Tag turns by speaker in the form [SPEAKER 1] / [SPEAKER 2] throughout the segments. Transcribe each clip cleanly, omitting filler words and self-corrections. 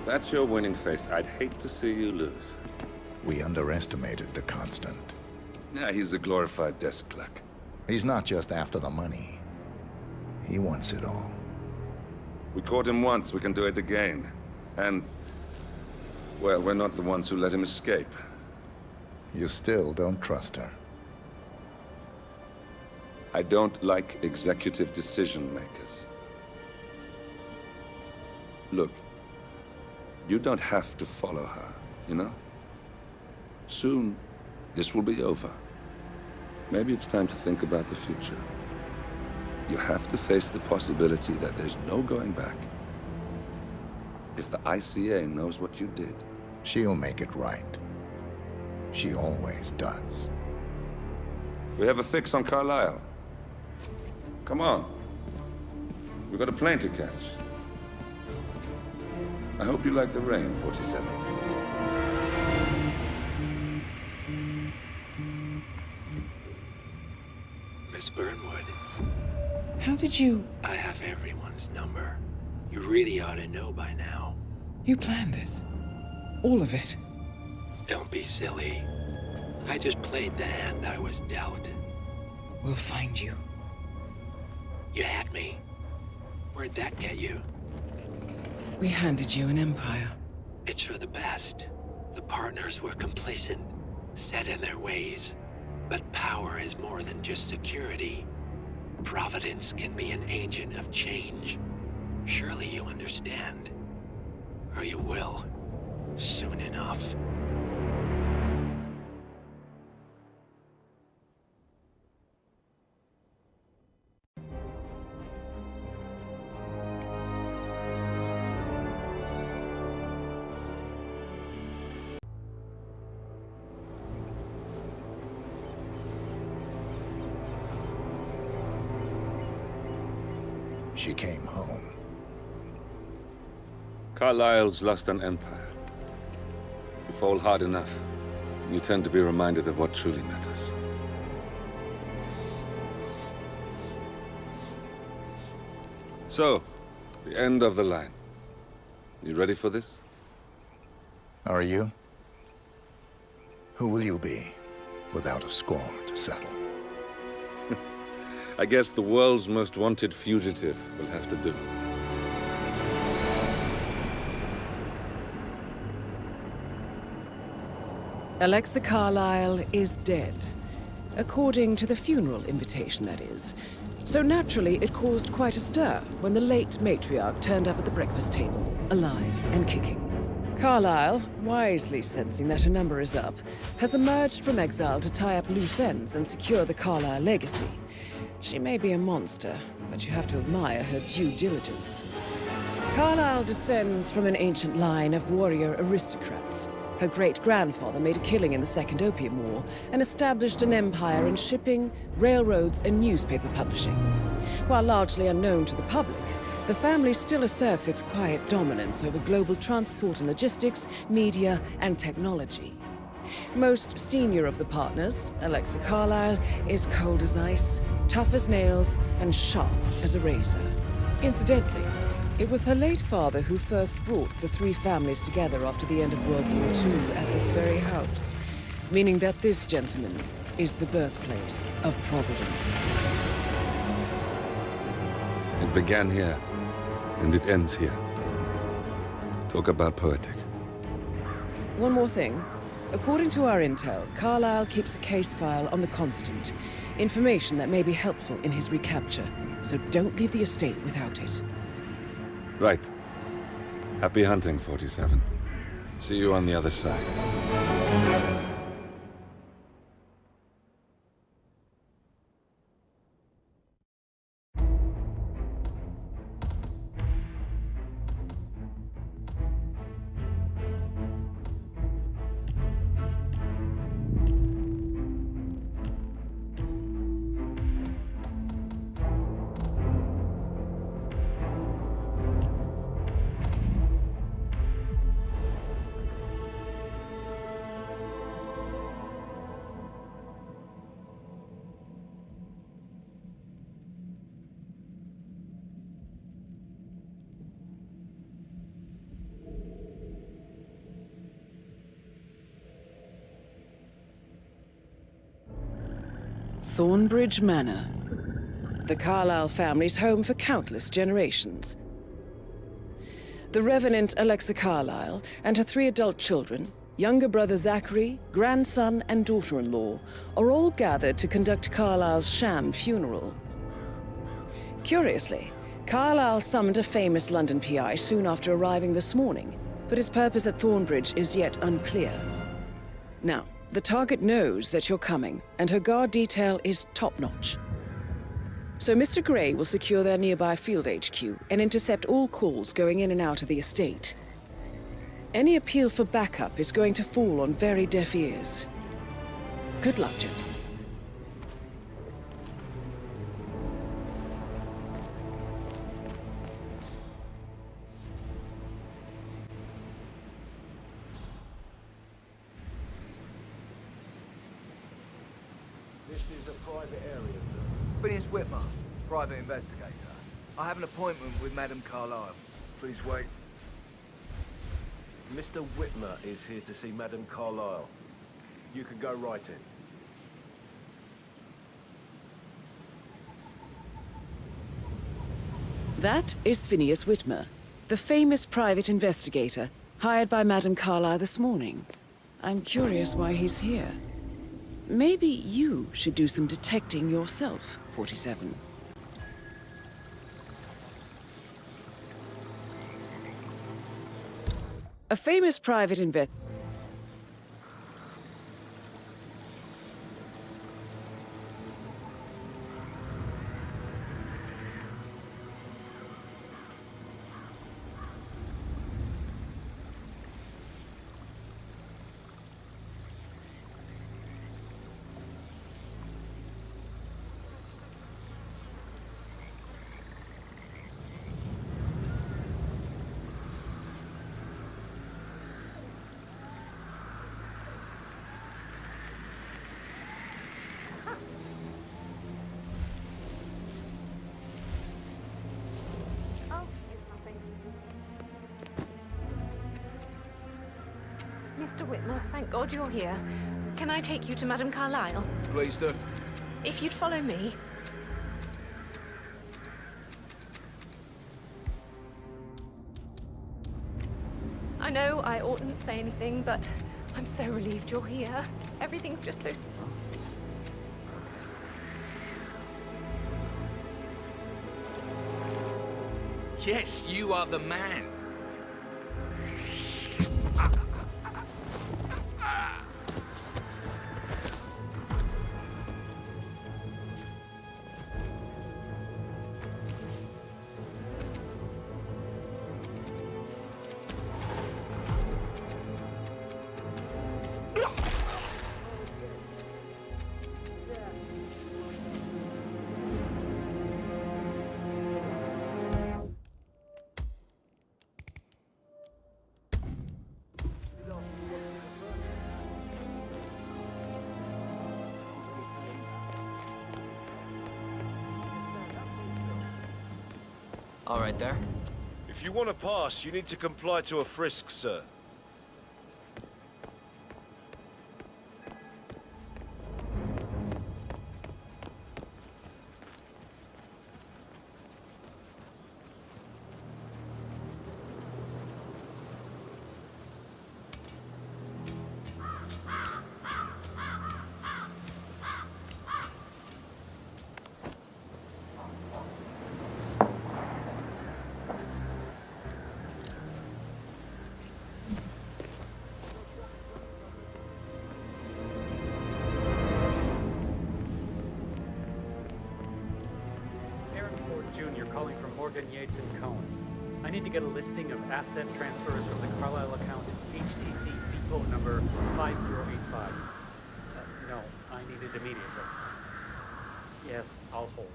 [SPEAKER 1] That's your winning face. I'd hate to see you lose.
[SPEAKER 2] We underestimated the Constant.
[SPEAKER 1] Yeah, he's a glorified desk clerk.
[SPEAKER 2] He's not just after the money. He wants it all.
[SPEAKER 1] We caught him once, we can do it again. And, well, we're not the ones who let him escape.
[SPEAKER 2] You still don't trust her.
[SPEAKER 1] I don't like executive decision makers. Look, you don't have to follow her, you know? Soon, this will be over. Maybe it's time to think about the future. You have to face the possibility that there's no going back. If the ICA knows what you did...
[SPEAKER 2] She'll make it right. She always does.
[SPEAKER 1] We have a fix on Carlisle. Come on. We've got a plane to catch. I hope you like the rain, 47.
[SPEAKER 3] Miss Burnwood.
[SPEAKER 4] How did you...
[SPEAKER 3] I have everyone's number. You really ought to know by now.
[SPEAKER 4] You planned this? All of it?
[SPEAKER 3] Don't be silly. I just played the hand I was dealt.
[SPEAKER 4] We'll find you.
[SPEAKER 3] You had me. Where'd that get you?
[SPEAKER 4] We handed you an empire.
[SPEAKER 3] It's for the best. The partners were complacent, set in their ways. But power is more than just security. Providence can be an agent of change. Surely you understand. Or you will. Soon enough.
[SPEAKER 2] She came home.
[SPEAKER 1] Carlisle's lost an empire. You fall hard enough, you tend to be reminded of what truly matters. So, the end of the line. You ready for this?
[SPEAKER 2] Are you? Who will you be, without a score to settle?
[SPEAKER 1] I guess the world's most wanted fugitive will have to do.
[SPEAKER 4] Alexa Carlisle is dead. According to the funeral invitation, that is. So naturally, it caused quite a stir when the late matriarch turned up at the breakfast table, alive and kicking. Carlisle, wisely sensing that her number is up, has emerged from exile to tie up loose ends and secure the Carlisle legacy. She may be a monster, but you have to admire her due diligence. Carlisle descends from an ancient line of warrior aristocrats. Her great-grandfather made a killing in the Second Opium War and established an empire in shipping, railroads, and newspaper publishing. While largely unknown to the public, the family still asserts its quiet dominance over global transport and logistics, media, and technology. Most senior of the partners, Alexa Carlisle, is cold as ice, tough as nails, and sharp as a razor. Incidentally, it was her late father who first brought the three families together after the end of World War II at this very house, meaning that this gentleman is the birthplace of Providence.
[SPEAKER 1] It began here, and it ends here. Talk about poetic.
[SPEAKER 4] One more thing. According to our intel, Carlisle keeps a case file on the Constant. Information that may be helpful in his recapture, so don't leave the estate without it.
[SPEAKER 1] Right. Happy hunting, 47. See you on the other side.
[SPEAKER 4] Thornbridge Manor. The Carlyle family's home for countless generations. The Revenant Alexa Carlyle and her 3 adult children, younger brother Zachary, grandson and daughter-in-law, are all gathered to conduct Carlyle's sham funeral. Curiously, Carlyle summoned a famous London PI soon after arriving this morning, but his purpose at Thornbridge is yet unclear. Now, the target knows that you're coming, and her guard detail is top-notch. So Mr. Gray will secure their nearby field HQ and intercept all calls going in and out of the estate. Any appeal for backup is going to fall on very deaf ears. Good luck, gentlemen.
[SPEAKER 5] This is a private area, sir. Phineas Whitmer, private investigator. I have an appointment with Madame Carlyle. Please wait.
[SPEAKER 6] Mr. Whitmer is here to see Madame Carlyle. You can go right in.
[SPEAKER 4] That is Phineas Whitmer, the famous private investigator hired by Madame Carlyle this morning. I'm curious why he's here. Maybe you should do some detecting yourself, 47. A famous private investigator.
[SPEAKER 7] Mr. Whitmer, thank God you're here. Can I take you to Madame Carlyle?
[SPEAKER 5] Please do.
[SPEAKER 7] If you'd follow me. I know I oughtn't say anything, but I'm so relieved you're here. Everything's just so...
[SPEAKER 8] Yes, you are the man. All right there.
[SPEAKER 6] If you want to pass, you need to comply to a frisk, sir.
[SPEAKER 9] Calling from Morgan, Yates & Cohen. I need to get a listing of asset transfers from the Carlyle account HTC depot number 5085. No, I need it immediately. Yes, I'll hold.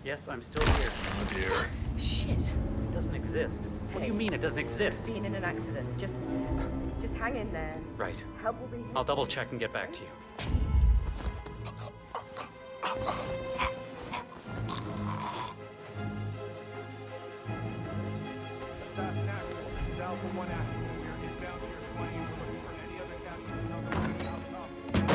[SPEAKER 9] Yes, I'm still here.
[SPEAKER 8] Oh dear.
[SPEAKER 7] Shit.
[SPEAKER 9] It doesn't exist. What do you mean it doesn't exist?
[SPEAKER 7] Been in an accident. Just hang in there.
[SPEAKER 9] Right.
[SPEAKER 7] Help will be...
[SPEAKER 9] I'll double check and get back to you.
[SPEAKER 5] Alpha 1 active. We are inbound to your plane. We're looking for any other captains on the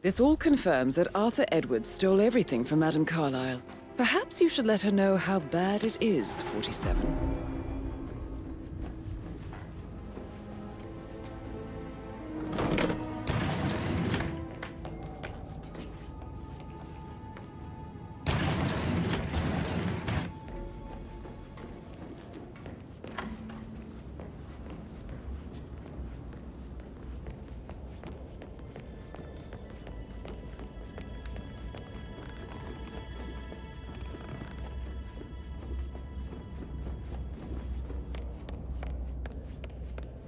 [SPEAKER 4] This all confirms that Arthur Edwards stole everything from Madame Carlyle. Perhaps you should let her know how bad it is, 47.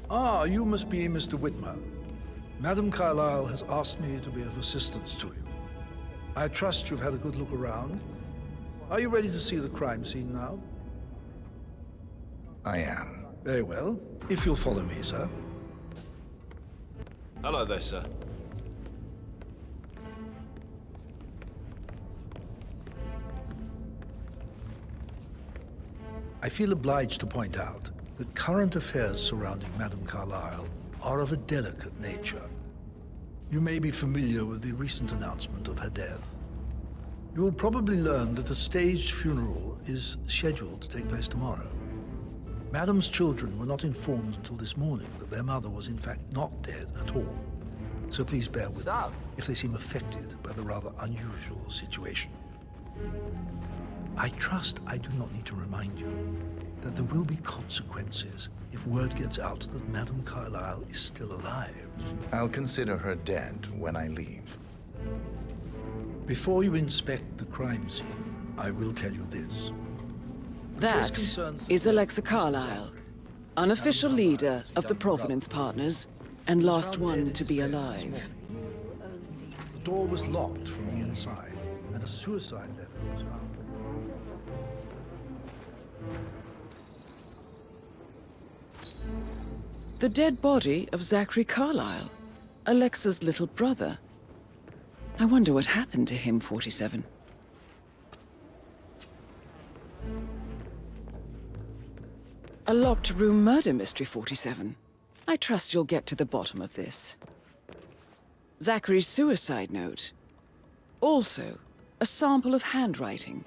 [SPEAKER 10] Ah, you must be Mr. Whitman. Madame Carlyle has asked me to be of assistance to you. I trust you've had a good look around. Are you ready to see the crime scene now?
[SPEAKER 2] I am.
[SPEAKER 10] Very well. If you'll follow me, sir.
[SPEAKER 6] Hello there, sir.
[SPEAKER 10] I feel obliged to point out that current affairs surrounding Madame Carlyle are of a delicate nature. You may be familiar with the recent announcement of her death. You will probably learn that a staged funeral is scheduled to take place tomorrow. Madame's children were not informed until this morning that their mother was in fact not dead at all. So please bear with me if they seem affected by the rather unusual situation. I trust I do not need to remind you that there will be consequences if word gets out that Madame Carlyle is still alive.
[SPEAKER 2] I'll consider her dead when I leave.
[SPEAKER 10] Before you inspect the crime scene, I will tell you this.
[SPEAKER 4] That is Alexa Carlyle, unofficial leader of the Providence Partners, and last one to be alive.
[SPEAKER 10] The door was locked from the inside, and a suicide letter was found.
[SPEAKER 4] The dead body of Zachary Carlyle, Alexa's little brother. I wonder what happened to him, 47. A locked room murder mystery, 47. I trust you'll get to the bottom of this. Zachary's suicide note. Also, a sample of handwriting.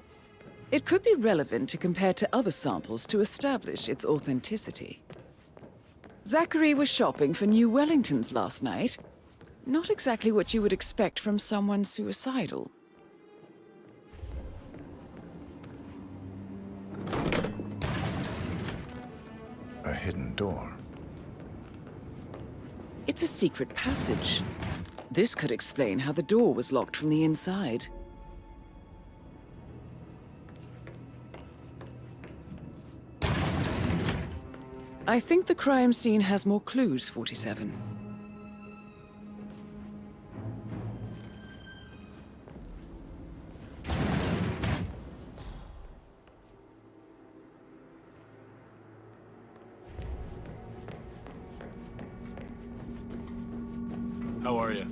[SPEAKER 4] It could be relevant to compare to other samples to establish its authenticity. Zachary was shopping for New Wellingtons last night. Not exactly what you would expect from someone suicidal.
[SPEAKER 2] A hidden door.
[SPEAKER 4] It's a secret passage. This could explain how the door was locked from the inside. I think the crime scene has more clues, 47.
[SPEAKER 6] How are you?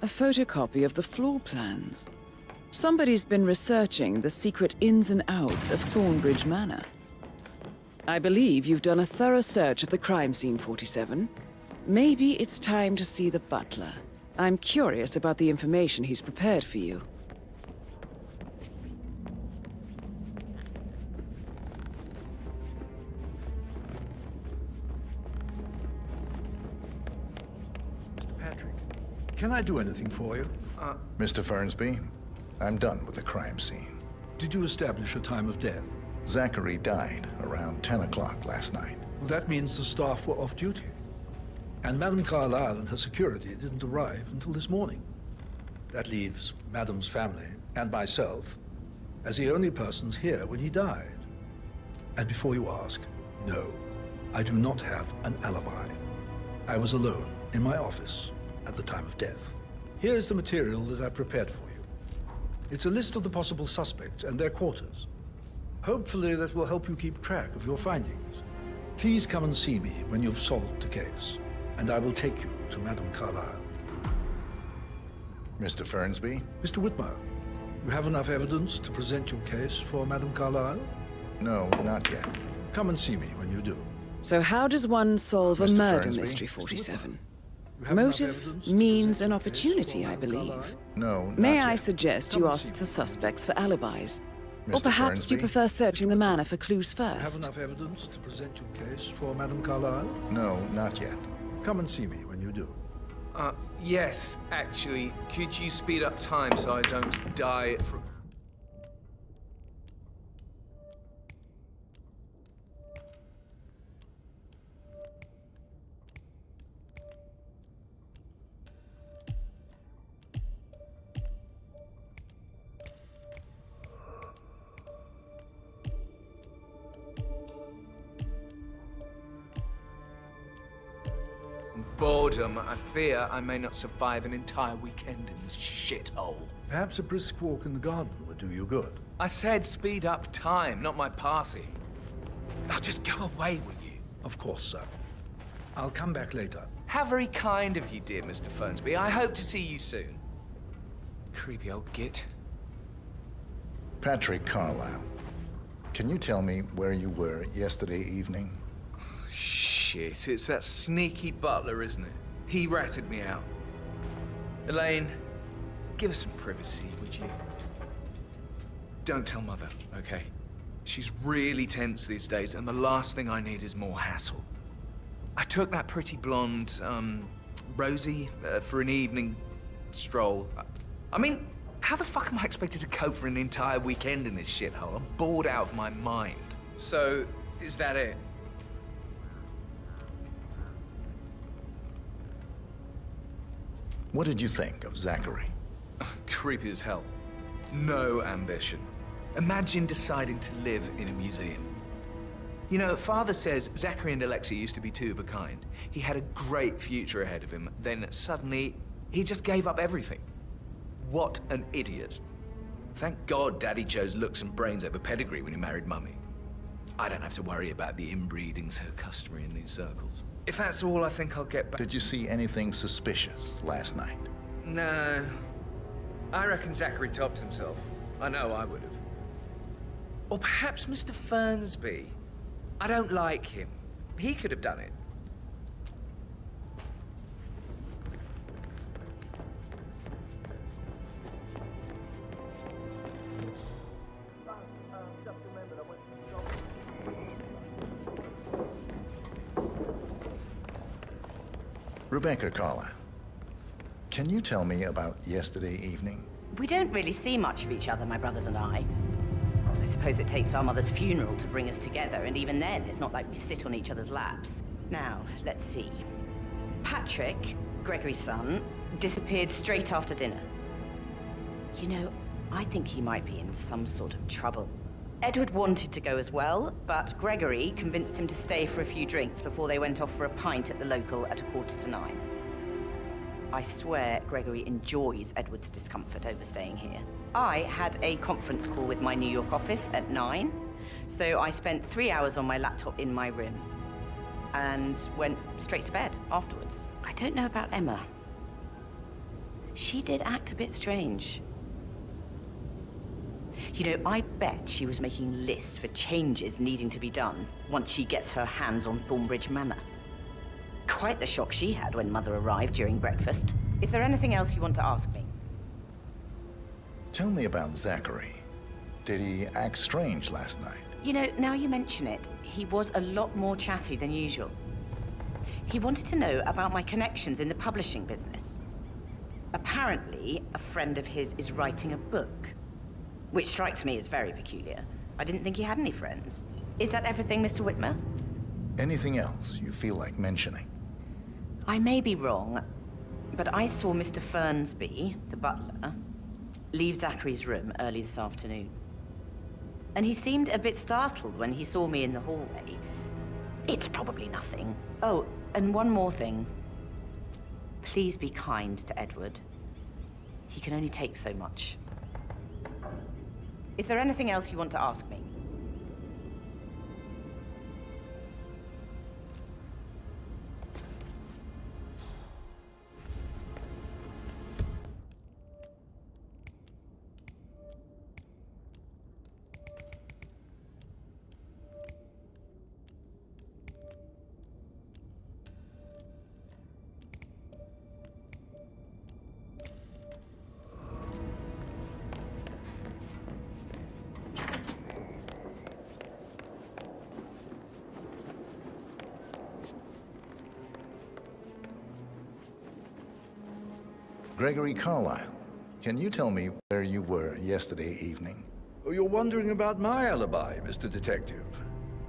[SPEAKER 4] A photocopy of the floor plans. Somebody's been researching the secret ins and outs of Thornbridge Manor. I believe you've done a thorough search of the crime scene, 47. Maybe it's time to see the butler. I'm curious about the information he's prepared for you.
[SPEAKER 10] Can I do anything for you?
[SPEAKER 2] Mr. Fernsby, I'm done with the crime scene.
[SPEAKER 10] Did you establish a time of death?
[SPEAKER 2] Zachary died around 10 o'clock last night.
[SPEAKER 10] Well, that means the staff were off duty. And Madame Carlyle and her security didn't arrive until this morning. That leaves Madame's family and myself as the only persons here when he died. And before you ask, no, I do not have an alibi. I was alone in my office at the time of death. Here is the material that I prepared for you. It's a list of the possible suspects and their quarters. Hopefully that will help you keep track of your findings. Please come and see me when you've solved the case, and I will take you to Madame Carlyle.
[SPEAKER 2] Mr. Fernsby?
[SPEAKER 10] Mr. Whitmer, you have enough evidence to present your case for Madame Carlyle?
[SPEAKER 2] No, not yet.
[SPEAKER 10] Come and see me when you do.
[SPEAKER 4] So how does one solve a
[SPEAKER 2] Mr.
[SPEAKER 4] murder
[SPEAKER 2] Fernsby?
[SPEAKER 4] mystery, 47?
[SPEAKER 10] You have enough
[SPEAKER 4] Motive,
[SPEAKER 10] evidence to
[SPEAKER 4] means,
[SPEAKER 10] present
[SPEAKER 4] and
[SPEAKER 10] your case
[SPEAKER 4] opportunity,
[SPEAKER 10] for
[SPEAKER 4] I
[SPEAKER 10] Madame
[SPEAKER 4] believe.
[SPEAKER 10] Carlyle?
[SPEAKER 2] No, not
[SPEAKER 4] May
[SPEAKER 2] yet.
[SPEAKER 4] I suggest
[SPEAKER 10] Come
[SPEAKER 4] you
[SPEAKER 10] and
[SPEAKER 4] ask
[SPEAKER 10] see
[SPEAKER 4] the
[SPEAKER 10] me.
[SPEAKER 4] suspects for alibis? Or
[SPEAKER 2] Mr.
[SPEAKER 4] perhaps you
[SPEAKER 2] Fernsby?
[SPEAKER 4] prefer searching the manor for clues
[SPEAKER 10] Have
[SPEAKER 4] first?
[SPEAKER 10] enough evidence to present your case for Madame Carlyle?
[SPEAKER 2] No, not yet.
[SPEAKER 10] Come and see me when you do.
[SPEAKER 8] Yes, actually. Could you speed up time so I don't die from... Boredom. I fear I may not survive an entire weekend in this shithole.
[SPEAKER 10] Perhaps a brisk walk in the garden would do you good.
[SPEAKER 8] I said speed up time, not my passing. Now just go away, will you?
[SPEAKER 10] Of course, sir. I'll come back later.
[SPEAKER 8] How very kind of you, dear Mr. Fernsby. I hope to see you soon. Creepy old git.
[SPEAKER 2] Patrick Carlyle, can you tell me where you were yesterday evening?
[SPEAKER 8] Shit, it's that sneaky butler, isn't it? He ratted me out. Elaine, give us some privacy, would you? Don't tell Mother, okay? She's really tense these days, and the last thing I need is more hassle. I took that pretty blonde, Rosie, for an evening stroll. I mean, how the fuck am I expected to cope for an entire weekend in this shithole? I'm bored out of my mind. So, is that it?
[SPEAKER 2] What did you think of Zachary?
[SPEAKER 8] Creepy as hell. No ambition. Imagine deciding to live in a museum. You know, Father says Zachary and Alexia used to be two of a kind. He had a great future ahead of him, then suddenly, he just gave up everything. What an idiot. Thank God Daddy chose looks and brains over pedigree when he married Mummy. I don't have to worry about the inbreeding so customary in these circles. If that's all, I think I'll get back.
[SPEAKER 2] Did you see anything suspicious last night?
[SPEAKER 8] No. I reckon Zachary topped himself. I know I would have. Or perhaps Mr. Fernsby. I don't like him. He could have done it.
[SPEAKER 2] Rebecca Carlyle, can you tell me about yesterday evening?
[SPEAKER 11] We don't really see much of each other, my brothers and I. I suppose it takes our mother's funeral to bring us together, and even then, it's not like we sit on each other's laps. Now, let's see. Patrick, Gregory's son, disappeared straight after dinner. You know, I think he might be in some sort of trouble. Edward wanted to go as well, but Gregory convinced him to stay for a few drinks before they went off for a pint at the local at 9:15. I swear Gregory enjoys Edward's discomfort overstaying here. I had a conference call with my New York office at 9, so I spent 3 hours on my laptop in my room and went straight to bed afterwards. I don't know about Emma. She did act a bit strange. You know, I bet she was making lists for changes needing to be done once she gets her hands on Thornbridge Manor. Quite the shock she had when Mother arrived during breakfast. Is there anything else you want to ask me?
[SPEAKER 2] Tell me about Zachary. Did he act strange last night?
[SPEAKER 11] You know, now you mention it, he was a lot more chatty than usual. He wanted to know about my connections in the publishing business. Apparently, a friend of his is writing a book. which strikes me as very peculiar. I didn't think he had any friends. Is that everything, Mr. Whitmer?
[SPEAKER 2] Anything else you feel like mentioning?
[SPEAKER 11] I may be wrong, but I saw Mr. Fernsby, the butler, leave Zachary's room early this afternoon. And he seemed a bit startled when he saw me in the hallway. It's probably nothing. Oh, and one more thing. Please be kind to Edward. He can only take so much. Is there anything else you want to ask me?
[SPEAKER 2] Gregory Carlyle, can you tell me where you were yesterday evening?
[SPEAKER 10] Oh, you're wondering about my alibi, Mr. Detective.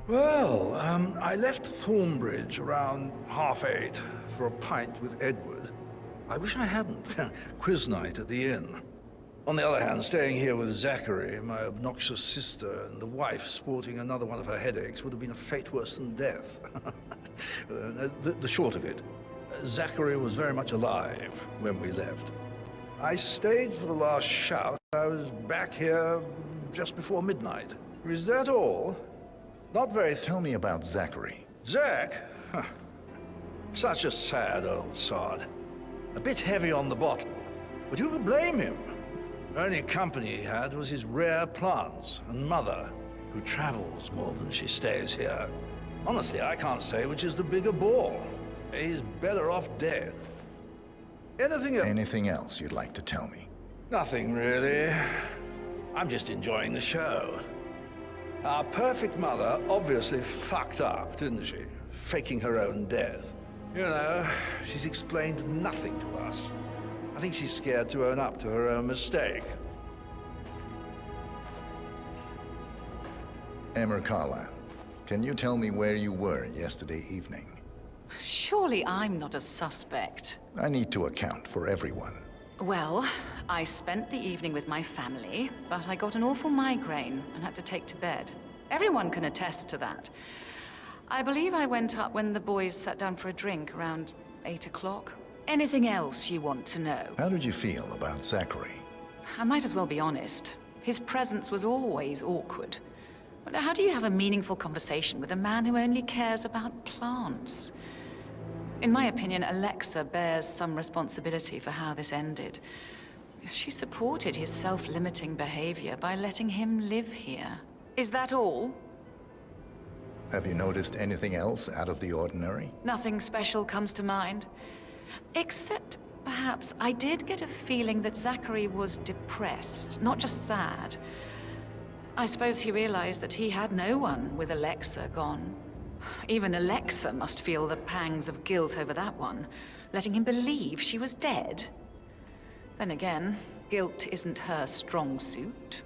[SPEAKER 10] Well, I left Thornbridge around 8:30 for a pint with Edward. I wish I hadn't. Quiz night at the inn. On the other hand, staying here with Zachary, my obnoxious sister, and the wife sporting another one of her headaches would have been a fate worse than death. The short of it, Zachary was very much alive when we left. I stayed for the last shout. I was back here just before midnight. Is that all? Not very...
[SPEAKER 2] Tell me about Zachary.
[SPEAKER 10] Zach? Huh. Such a sad old sod. A bit heavy on the bottle, but who could blame him? Only company he had was his rare plants and mother, who travels more than she stays here. Honestly, I can't say which is the bigger bore. He's better off dead. Anything else?
[SPEAKER 2] Anything else you'd like to tell me?
[SPEAKER 10] Nothing, really. I'm just enjoying the show. Our perfect mother obviously fucked up, didn't she? Faking her own death. You know, she's explained nothing to us. I think she's scared to own up to her own mistake.
[SPEAKER 2] Emma Carlyle, can you tell me where you were yesterday evening?
[SPEAKER 12] Surely I'm not a suspect.
[SPEAKER 2] I need to account for everyone.
[SPEAKER 12] Well, I spent the evening with my family, but I got an awful migraine and had to take to bed. Everyone can attest to that. I believe I went up when the boys sat down for a drink around 8 o'clock. Anything else you want to know?
[SPEAKER 2] How did you feel about Zachary?
[SPEAKER 12] I might as well be honest. His presence was always awkward. But how do you have a meaningful conversation with a man who only cares about plants? In my opinion, Alexa bears some responsibility for how this ended. She supported his self-limiting behavior by letting him live here. Is that all?
[SPEAKER 2] Have you noticed anything else out of the ordinary?
[SPEAKER 12] Nothing special comes to mind. Except, perhaps, I did get a feeling that Zachary was depressed, not just sad. I suppose he realized that he had no one with Alexa gone. Even Alexa must feel the pangs of guilt over that one, letting him believe she was dead. Then again, guilt isn't her strong suit.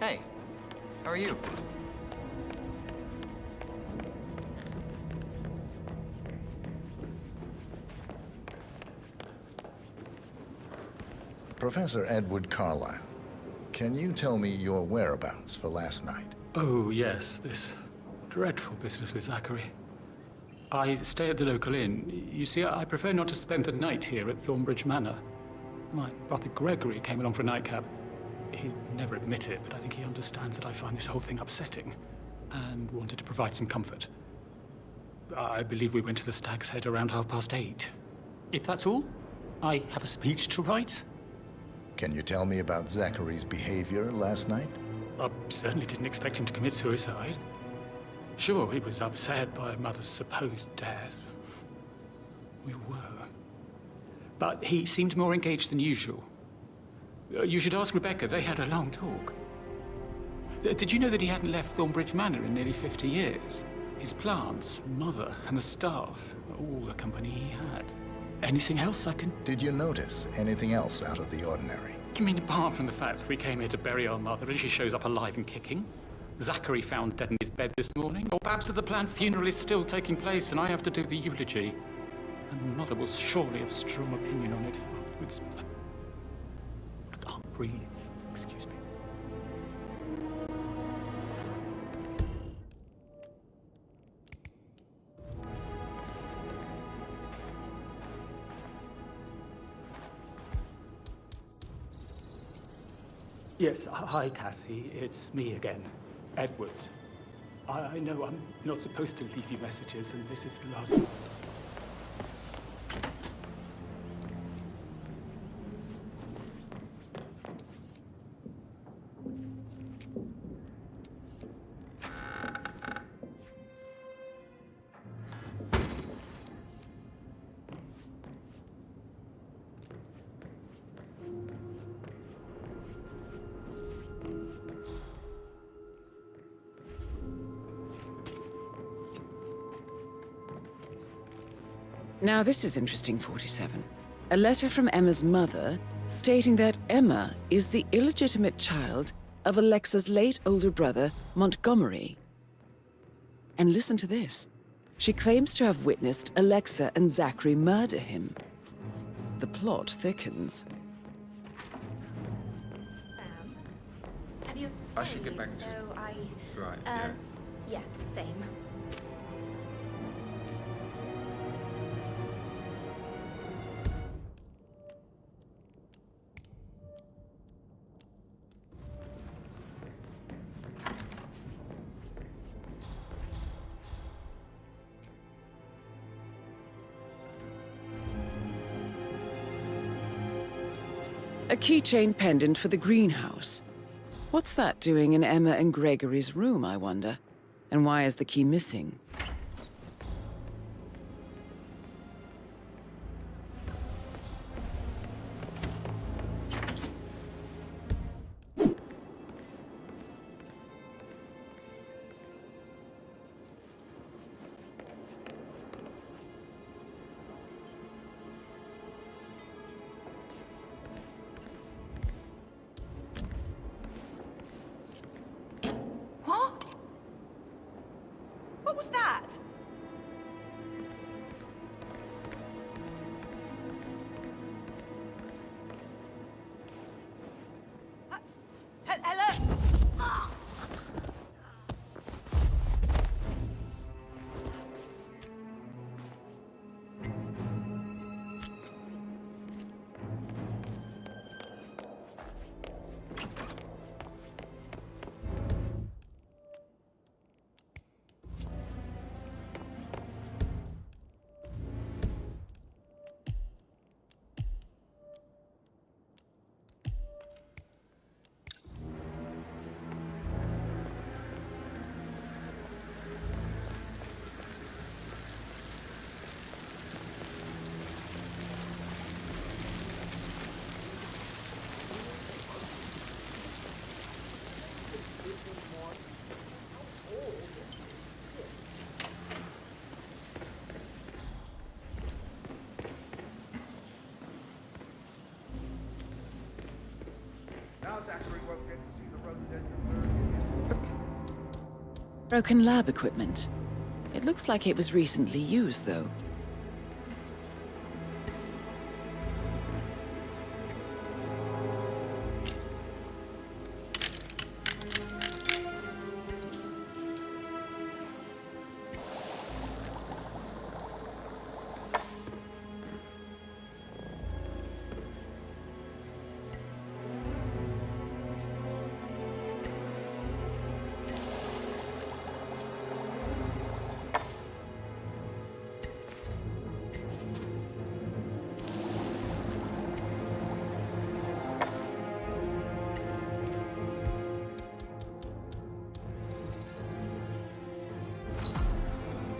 [SPEAKER 13] Hey, how are you?
[SPEAKER 2] Professor Edward Carlyle, can you tell me your whereabouts for last night?
[SPEAKER 9] Oh, yes, this dreadful business with Zachary. I stay at the local inn. You see, I prefer not to spend the night here at Thornbridge Manor. My brother Gregory came along for a nightcap. He'd never admit it, but I think he understands that I find this whole thing upsetting and wanted to provide some comfort. I believe we went to the Stag's Head around 8:30. If that's all, I have a speech to write.
[SPEAKER 2] Can you tell me about Zachary's behavior last night?
[SPEAKER 9] I certainly didn't expect him to commit suicide. Sure, he was upset by Mother's supposed death. We were. But he seemed more engaged than usual.
[SPEAKER 14] You should ask Rebecca. They had a long talk. Did you know that he hadn't left Thornbridge Manor in nearly 50 years? His plants, mother, and the staff, all the company he had. Anything else I can...
[SPEAKER 2] Did you notice anything else out of the ordinary?
[SPEAKER 14] You mean apart from the fact that we came here to bury our mother and she shows up alive and kicking? Zachary found dead in his bed this morning? Or perhaps that the planned funeral is still taking place and I have to do the eulogy? And Mother will surely have a strong opinion on it afterwards. I can't breathe. Excuse me.
[SPEAKER 9] Yes, hi, Cassie. It's me again, Edward. I know I'm not supposed to leave you messages, and this is the last...
[SPEAKER 4] Now this is interesting, 47. A letter from Emma's mother stating that Emma is the illegitimate child of Alexa's late older brother, Montgomery. And listen to this. She claims to have witnessed Alexa and Zachary murder him. The plot thickens.
[SPEAKER 7] Have you...
[SPEAKER 15] I should get back to... Right, yeah.
[SPEAKER 7] Yeah, same.
[SPEAKER 4] A keychain pendant for the greenhouse. What's that doing in Emma and Gregory's room, I wonder? And why is the key missing?
[SPEAKER 11] What was that? Hello?
[SPEAKER 4] Broken lab equipment. It looks like it was recently used, though.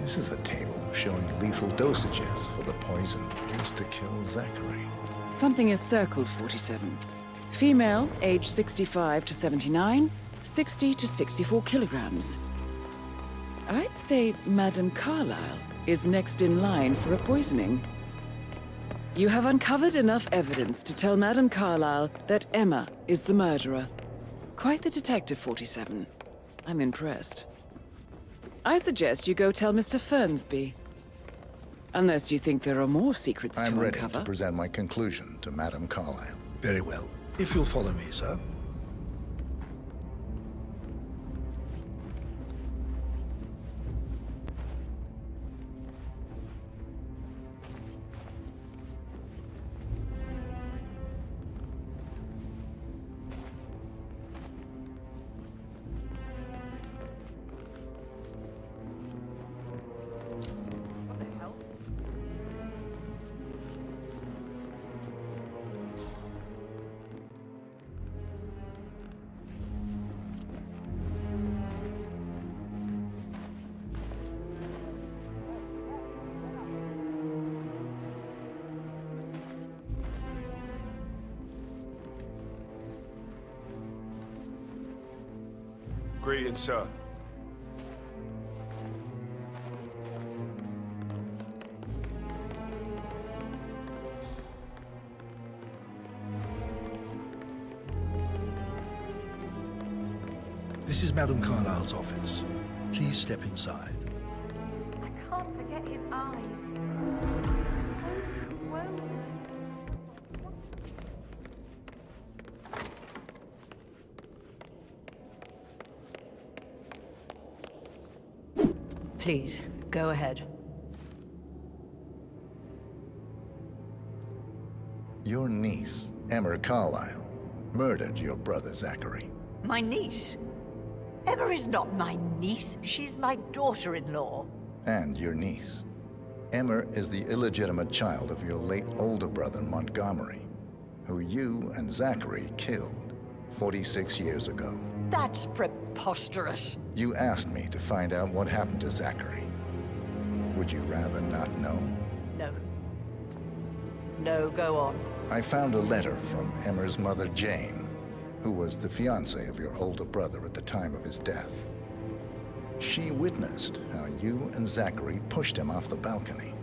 [SPEAKER 2] This is a table showing lethal dosages for the poison used to kill Zachary.
[SPEAKER 4] Something is circled, 47. Female, age 65 to 79, 60 to 64 kilograms. I'd say Madame Carlyle is next in line for a poisoning. You have uncovered enough evidence to tell Madame Carlyle that Emma is the murderer. Quite the detective, 47. I'm impressed. I suggest you go tell Mr. Fernsby. Unless you think there are more secrets to uncover.
[SPEAKER 2] I'm ready to present my conclusion to Madame Carlyle.
[SPEAKER 10] Very well. If you'll follow me, sir.
[SPEAKER 16] Greetings, sir.
[SPEAKER 10] This is Madame Carlyle's office. Please step inside.
[SPEAKER 7] I can't forget his eyes. So swollen.
[SPEAKER 17] Please, go ahead.
[SPEAKER 2] Your niece, Emma Carlyle, murdered your brother Zachary.
[SPEAKER 17] My niece? Emma is not my niece. She's my daughter-in-law.
[SPEAKER 2] And your niece. Emma is the illegitimate child of your late older brother Montgomery, who you and Zachary killed 46 years ago.
[SPEAKER 17] That's preposterous.
[SPEAKER 2] You asked me to find out what happened to Zachary. Would you rather not know?
[SPEAKER 17] No. No, go on.
[SPEAKER 2] I found a letter from Emma's mother, Jane, who was the fiancée of your older brother at the time of his death. She witnessed how you and Zachary pushed him off the balcony.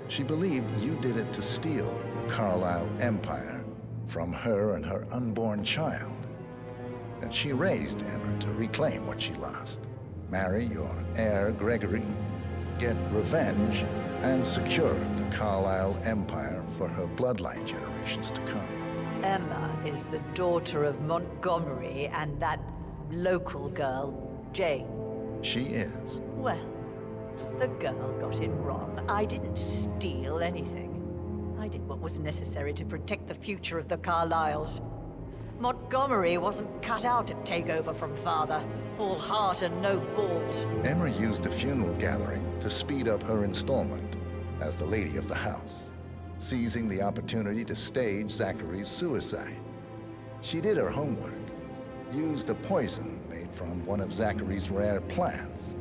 [SPEAKER 2] She believed you did it to steal the Carlyle empire from her and her unborn child. And she raised Emma to reclaim what she lost. Marry your heir, Gregory, get revenge, and secure the Carlyle empire for her bloodline generations to come.
[SPEAKER 17] Emma is the daughter of Montgomery and that local girl, Jane.
[SPEAKER 2] She is.
[SPEAKER 17] Well, the girl got it wrong. I didn't steal anything. I did what was necessary to protect the future of the Carlyles. Montgomery wasn't cut out to take over from father. All heart and no balls.
[SPEAKER 2] Emma used the funeral gathering to speed up her installment as the lady of the house, seizing the opportunity to stage Zachary's suicide. She did her homework, used a poison made from one of Zachary's rare plants,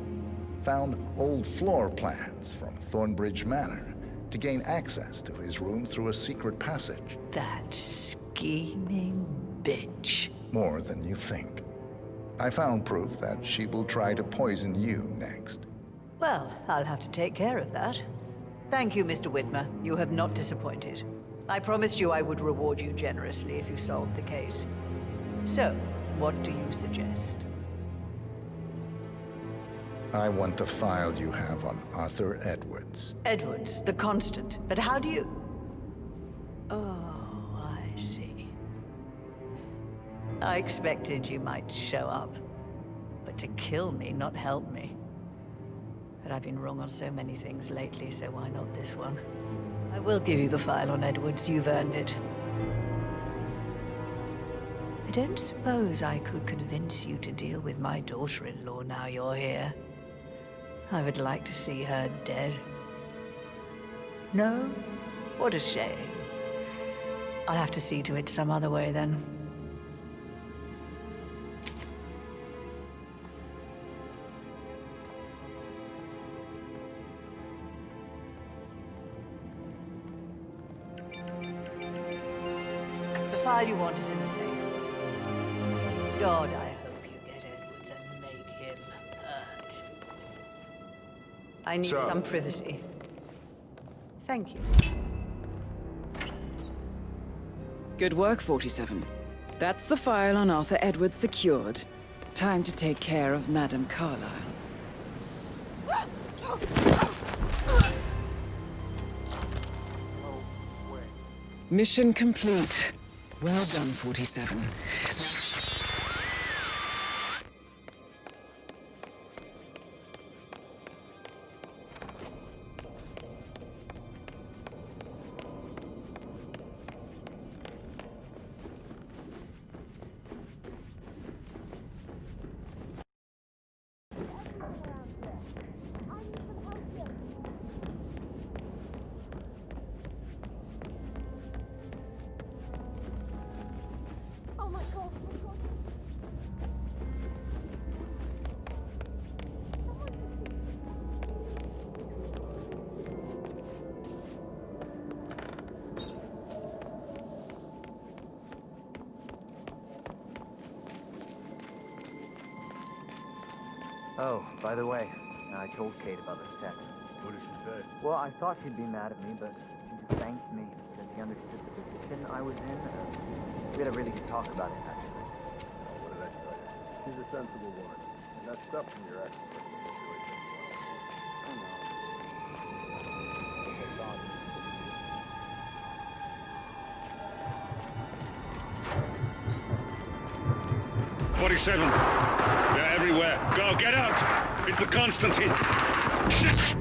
[SPEAKER 2] found old floor plans from Thornbridge Manor to gain access to his room through a secret passage.
[SPEAKER 17] That scheming bitch.
[SPEAKER 2] More than you think. I found proof that she will try to poison you next.
[SPEAKER 17] Well, I'll have to take care of that. Thank you, Mr. Whitmer. You have not disappointed. I promised you I would reward you generously if you solved the case. So, what do you suggest?
[SPEAKER 2] I want the file you have on Arthur Edwards.
[SPEAKER 17] Edwards, the Constant. But how do you... Oh, I see. I expected you might show up. But to kill me, not help me. But I've been wrong on so many things lately, so why not this one? I will give you the file on Edwards. You've earned it. I don't suppose I could convince you to deal with my daughter-in-law now you're here. I would like to see her dead. No? What a shame. I'll have to see to it some other way, then. The file you want is in the safe. God, I hope you get Edwards and make him hurt. I need some privacy. Thank you.
[SPEAKER 4] Good work, 47. That's the file on Arthur Edwards secured. Time to take care of Madame Carlyle. Mission complete. Well done, 47.
[SPEAKER 5] Oh, by the way, I told Kate about this text.
[SPEAKER 6] What did she say?
[SPEAKER 5] Well, I thought she'd be mad at me, but she just thanked me because she understood the position I was in. We had a really good talk about it, actually.
[SPEAKER 6] What did I tell you? She's a sensible woman. And that stuff from your ex is like a situation.
[SPEAKER 5] I know.
[SPEAKER 1] 47. They're everywhere. Go, get out! It's the Constantine. Shit!